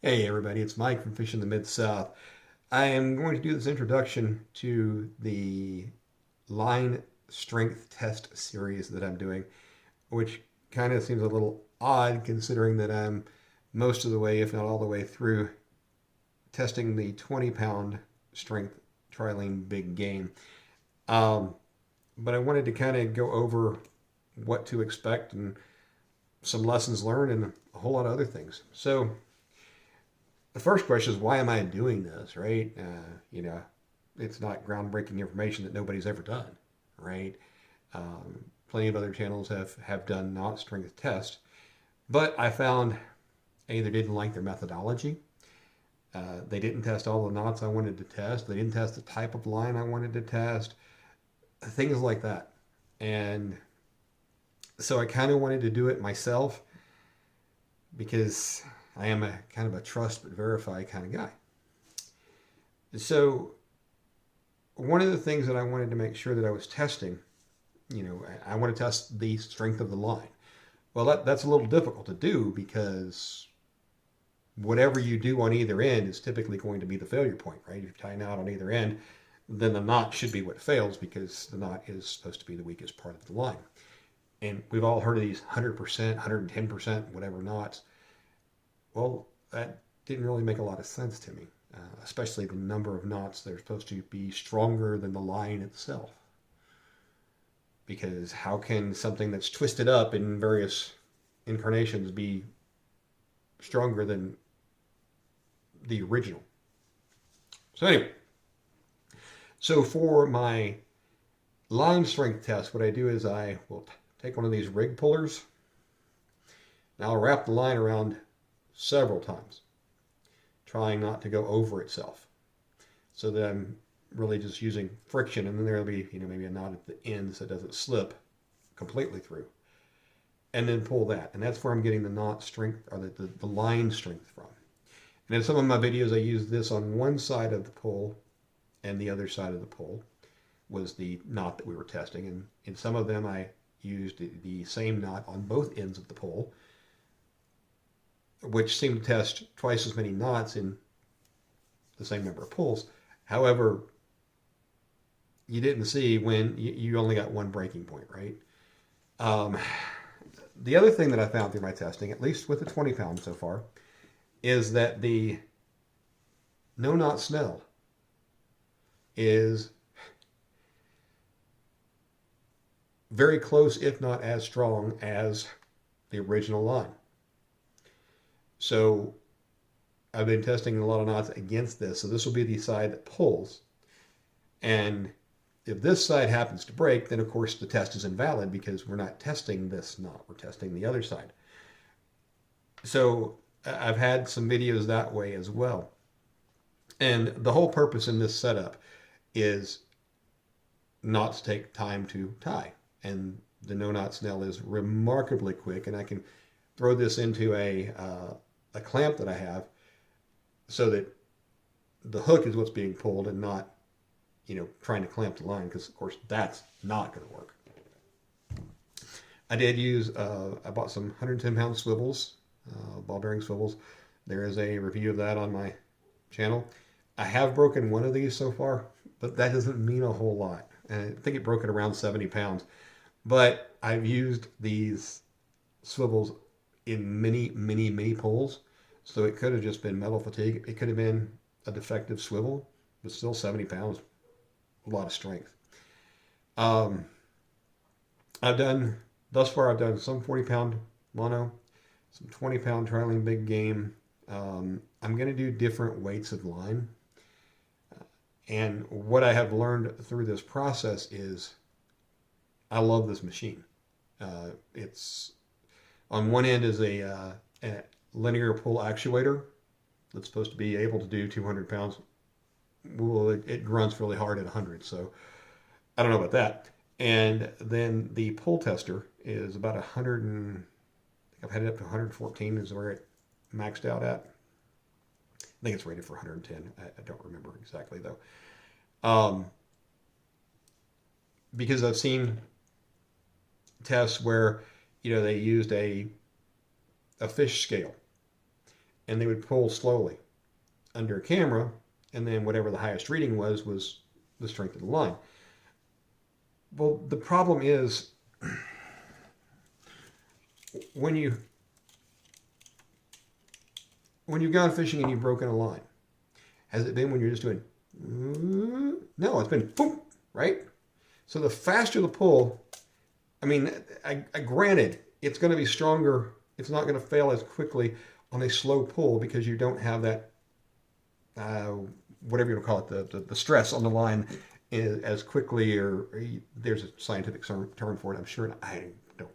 Hey everybody, it's Mike from Fishing the Mid-South. I am going to do this introduction to the line strength test series that I'm doing, which kind of seems a little odd considering that I'm most of the way, if not all the way through, testing the 20-pound strength trilene big game. Um, but I wanted to kind of go over what to expect and some lessons learned and a whole lot of other things. So the first question is, why am I doing this, right? It's not groundbreaking information that nobody's ever done, right? Plenty of other channels have done knot strength tests, but I found I either didn't like their methodology, they didn't test all the knots I wanted to test, they didn't test the type of line I wanted to test, things like that. And so I kind of wanted to do it myself because I am a kind of a trust but verify kind of guy. So one of the things that I wanted to make sure that I was testing, I want to test the strength of the line. Well, that's a little difficult to do because whatever you do on either end is typically going to be the failure point, right? If you tie a knot on either end, then the knot should be what fails because the knot is supposed to be the weakest part of the line. And we've all heard of these 100%, 110%, whatever knots. Well, that didn't really make a lot of sense to me, especially the number of knots that are supposed to be stronger than the line itself. Because how can something that's twisted up in various incarnations be stronger than the original? So anyway, so for my line strength test, what I do is I will take one of these rig pullers and I'll wrap the line around several times, trying not to go over itself, so that I'm really just using friction, and then there'll be maybe a knot at the end so it doesn't slip completely through, and then pull that, and that's where I'm getting the knot strength or the line strength from. And in some of my videos, I use this on one side of the pole, and the other side of the pole was the knot that we were testing, and in some of them I used the same knot on both ends of the pole, which seemed to test twice as many knots in the same number of pulls. However, you didn't see when you only got one breaking point, right? Um, the other thing that I found through my testing, at least with the 20 pound so far, is that the no knot snell is very close, if not as strong as the original line. So I've been testing a lot of knots against this. So this will be the side that pulls. And if this side happens to break, then of course the test is invalid because we're not testing this knot, we're testing the other side. So I've had some videos that way as well. And the whole purpose in this setup is knots take time to tie. And the no knot snell is remarkably quick. And I can throw this into a clamp that I have so that the hook is what's being pulled and not, trying to clamp the line, because of course that's not going to work. I did use, I bought some 110-pound swivels, ball bearing swivels. There is a review of that on my channel. I have broken one of these so far, but that doesn't mean a whole lot. And I think it broke at around 70 pounds. But I've used these swivels in many, many, many pulls. So it could have just been metal fatigue. It could have been a defective swivel, but still 70 pounds, a lot of strength. Um, thus far, I've done some 40-pound mono, some 20-pound trilene big game. I'm going to do different weights of line. And what I have learned through this process is I love this machine. It's on one end is a linear pull actuator that's supposed to be able to do 200 pounds. Well, it grunts really hard at 100, so I don't know about that. And then the pull tester is about 100 and I think I've had it up to 114 is where it maxed out at. I think it's rated for 110. I don't remember exactly though. Um, because I've seen tests where they used a fish scale and they would pull slowly under camera, and then whatever the highest reading was the strength of the line. Well, the problem is when you when you've gone fishing and you've broken a line, has it been when you're just doing no, it's been boom, right? So the faster the pull, I mean, I granted it's going to be stronger. It's not going to fail as quickly on a slow pull because you don't have that uh, whatever you want to call it, the stress on the line as quickly, or there's a scientific term for it, I'm sure, and I don't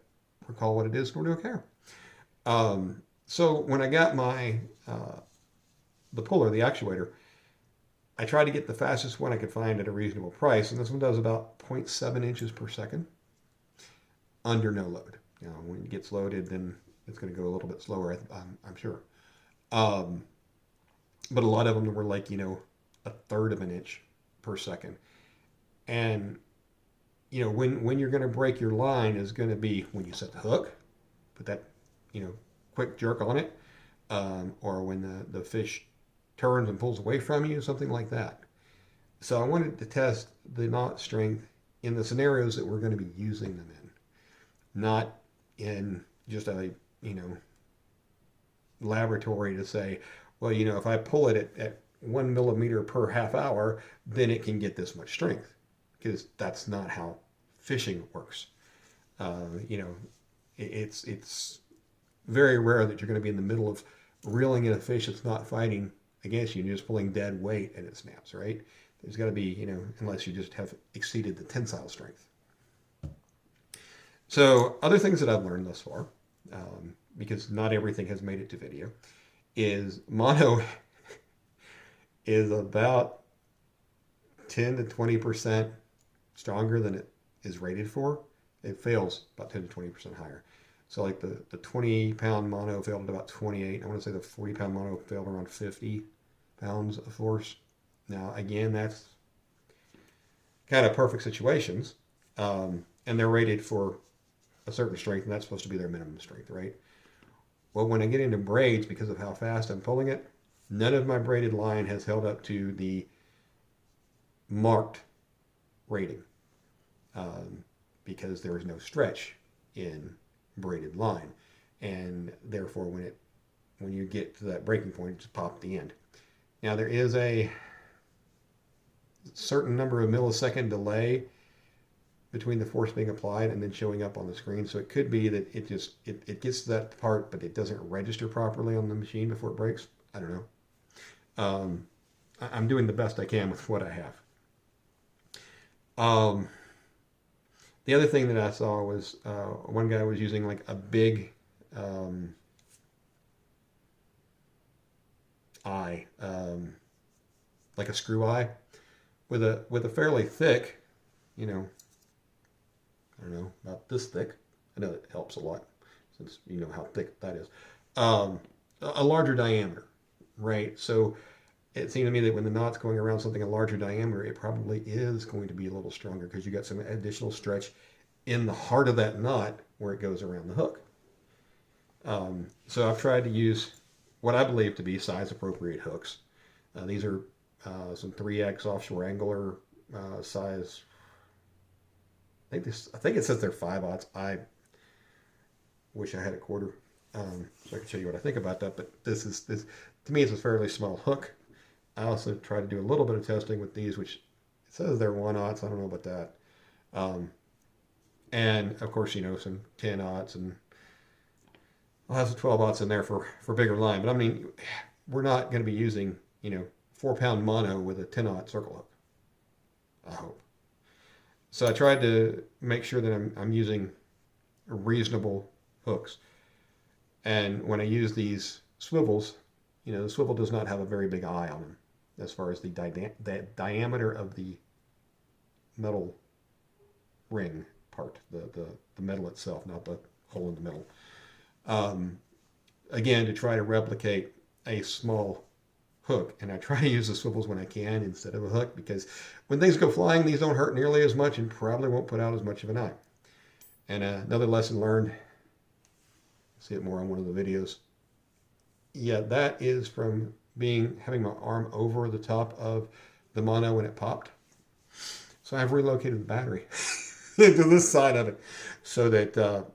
recall what it is, nor do I care. So when I got my the puller, the actuator, I tried to get the fastest one I could find at a reasonable price, and this one does about 0.7 inches per second under no load. You know, when it gets loaded, then it's going to go a little bit slower, I'm sure. Um, but a lot of them were like, you know, a third of an inch per second. And, you know, when you're going to break your line is going to be when you set the hook, put that, you know, quick jerk on it, or when the fish turns and pulls away from you, something like that. So I wanted to test the knot strength in the scenarios that we're going to be using them in, not in just a, you know, laboratory to say, well, you know, if I pull it at 1 millimeter per half hour, then it can get this much strength, because that's not how fishing works. You know, it's very rare that you're going to be in the middle of reeling in a fish that's not fighting against you and you're just pulling dead weight and it snaps, right? There's got to be, you know, unless you just have exceeded the tensile strength. So other things that I've learned thus far, because not everything has made it to video, is mono is about 10 to 20% stronger than it is rated for. It fails about 10 to 20% higher. So like the 20-pound mono failed at about 28. I want to say the 40-pound mono failed around 50 pounds of force. Now, again, that's kind of perfect situations. And they're rated for a certain strength, and that's supposed to be their minimum strength, right? Well, when I get into braids, because of how fast I'm pulling it, none of my braided line has held up to the marked rating, because there is no stretch in braided line, and therefore when you get to that breaking point, you just pop the end. Now there is a certain number of millisecond delay between the force being applied and then showing up on the screen, so it could be that it gets to that part, but it doesn't register properly on the machine before it breaks. I don't know. I'm doing the best I can with what I have. The other thing that I saw was one guy was using like a big eye, like a screw eye, with a fairly thick, you know, I don't know, about this thick. I know it helps a lot since you know how thick that is. A larger diameter, right? So it seemed to me that when the knot's going around something a larger diameter, it probably is going to be a little stronger because you got some additional stretch in the heart of that knot where it goes around the hook. So I've tried to use what I believe to be size appropriate hooks. These are some 3X offshore angler size. I think it says they're 5/0. I wish I had a quarter, so I could show you what I think about that. But this to me, it's a fairly small hook. I also try to do a little bit of testing with these, which it says they're 1/0. I don't know about that. And of course, you know, some 10/0, and I'll have some 12/0 in there for bigger line. But I mean, we're not going to be using, you know, 4-pound mono with a 10/0 circle hook, I hope. So I tried to make sure that I'm using reasonable hooks. And when I use these swivels, you know, the swivel does not have a very big eye on them as far as the diameter of the metal ring part, the metal itself, not the hole in the middle. Again, to try to replicate a small hook, and I try to use the swivels when I can instead of a hook, because when things go flying, these don't hurt nearly as much and probably won't put out as much of an eye. And another lesson learned, see it more on one of the videos, Yeah, that is from having my arm over the top of the mono when it popped. So I've relocated the battery into this side of it so that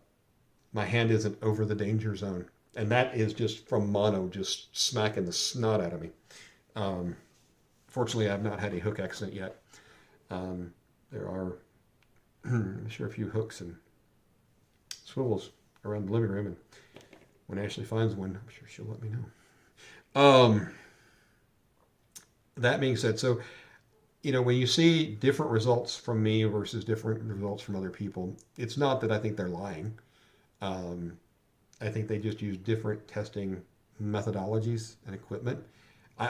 my hand isn't over the danger zone. And that is just from mono just smacking the snot out of me. Um, Fortunately, I've not had a hook accident yet. There are, I'm sure, a few hooks and swivels around the living room, and when Ashley finds one, I'm sure she'll let me know. That being said, so when you see different results from me versus different results from other people, it's not that I think they're lying. Um, I think they just use different testing methodologies and equipment. I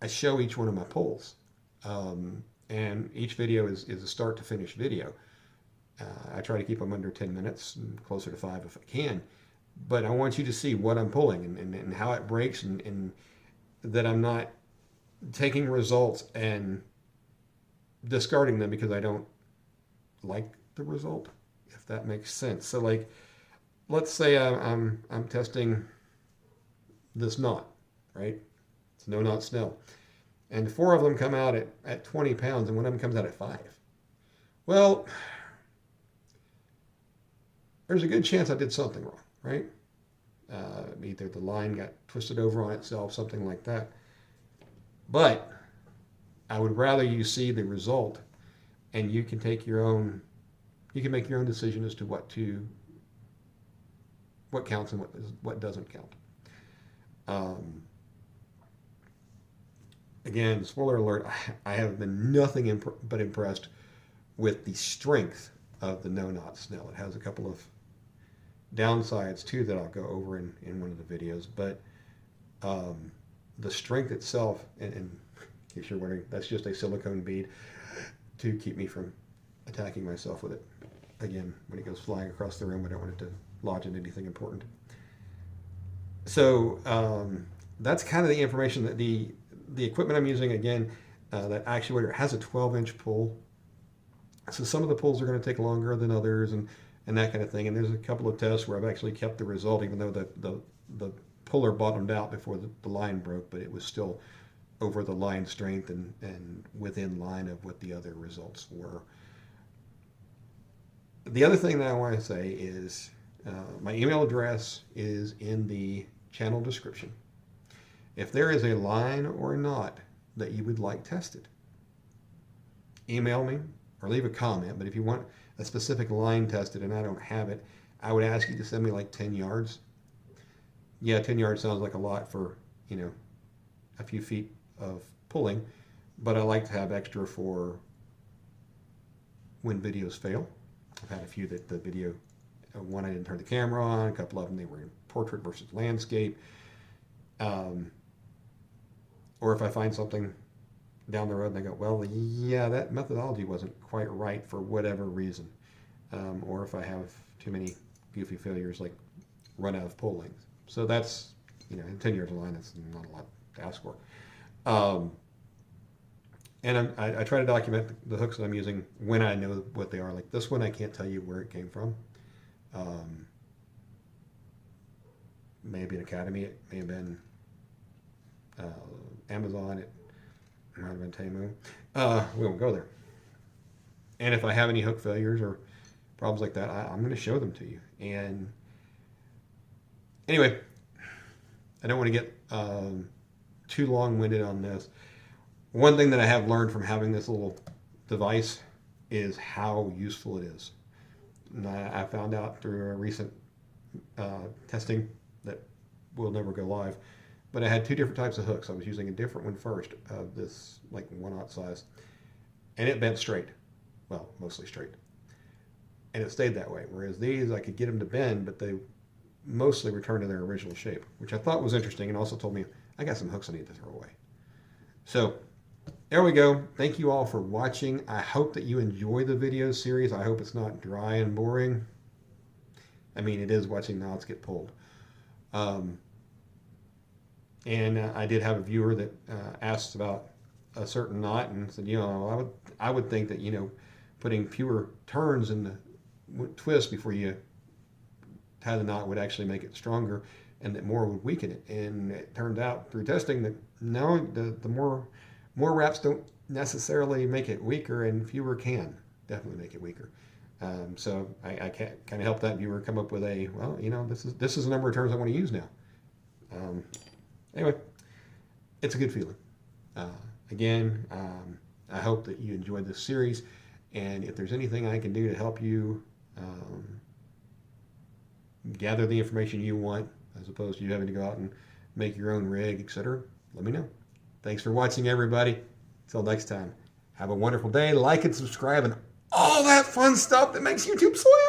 show each one of my polls, and each video is a start to finish video. I try to keep them under 10 minutes, and closer to 5 if I can. But I want you to see what I'm pulling and how it breaks, and that I'm not taking results and discarding them because I don't like the result, if that makes sense. So, like, let's say I'm testing this knot, right? It's no knot Snell, and 4 of them come out at 20 pounds, and one of them comes out at 5. Well, there's a good chance I did something wrong, right? Either the line got twisted over on itself, something like that. But I would rather you see the result, and you can make your own decision as to what counts and what doesn't count. Again, spoiler alert, I have been nothing but impressed with the strength of the no knot Snell. It has a couple of downsides too that I'll go over in one of the videos, but the strength itself, and in case you're wondering, that's just a silicone bead to keep me from attacking myself with it. Again, when it goes flying across the room, I don't want it to lodge in anything important. So that's kind of the information that the equipment I'm using. Again, that actuator has a 12-inch pull. So some of the pulls are going to take longer than others, and that kind of thing. And there's a couple of tests where I've actually kept the result, even though the puller bottomed out before the line broke, but it was still over the line strength and within line of what the other results were. The other thing that I want to say is my email address is in the channel description. If there is a line or a knot that you would like tested, email me or leave a comment. But if you want a specific line tested and I don't have it, I would ask you to send me like 10 yards. Yeah, 10 yards sounds like a lot for, a few feet of pulling, but I like to have extra for when videos fail. I've had a few that the video, one I didn't turn the camera on, a couple of them they were in portrait versus landscape. Or if I find something down the road and I go, well, yeah, that methodology wasn't quite right for whatever reason. Or if I have too many goofy failures, like run out of pull length. So that's, in 10 years of line, that's not a lot to ask for. And I try to document the hooks that I'm using when I know what they are. Like this one, I can't tell you where it came from. May have been Academy, it may have been Amazon, it might have been Temu. We won't go there. And if I have any hook failures or problems like that, I'm going to show them to you. And anyway, I don't want to get too long-winded on this. One thing that I have learned from having this little device is how useful it is. And I found out through a recent testing that will never go live, but I had 2 different types of hooks. I was using a different one first, of this like 1/0 size, and it bent straight. Well, mostly straight. And it stayed that way. Whereas these, I could get them to bend, but they mostly returned to their original shape, which I thought was interesting, and also told me I got some hooks I need to throw away. So there we go. Thank you all for watching. I hope that you enjoy the video series. I hope it's not dry and boring. I mean, it is watching knots get pulled. And I did have a viewer that asked about a certain knot and said, I would think that, putting fewer turns in the twist before you tie the knot would actually make it stronger. and that more would weaken it. And it turned out through testing that no, the more wraps don't necessarily make it weaker, and fewer can definitely make it weaker. So I kind of help that viewer come up with a, well, this is the number of terms I want to use now. Anyway, it's a good feeling. Again, I hope that you enjoyed this series, and if there's anything I can do to help you gather the information you want, as opposed to you having to go out and make your own rig, etc., let me know. Thanks for watching, everybody. Until next time, have a wonderful day. Like and subscribe and all that fun stuff that makes YouTube sweet.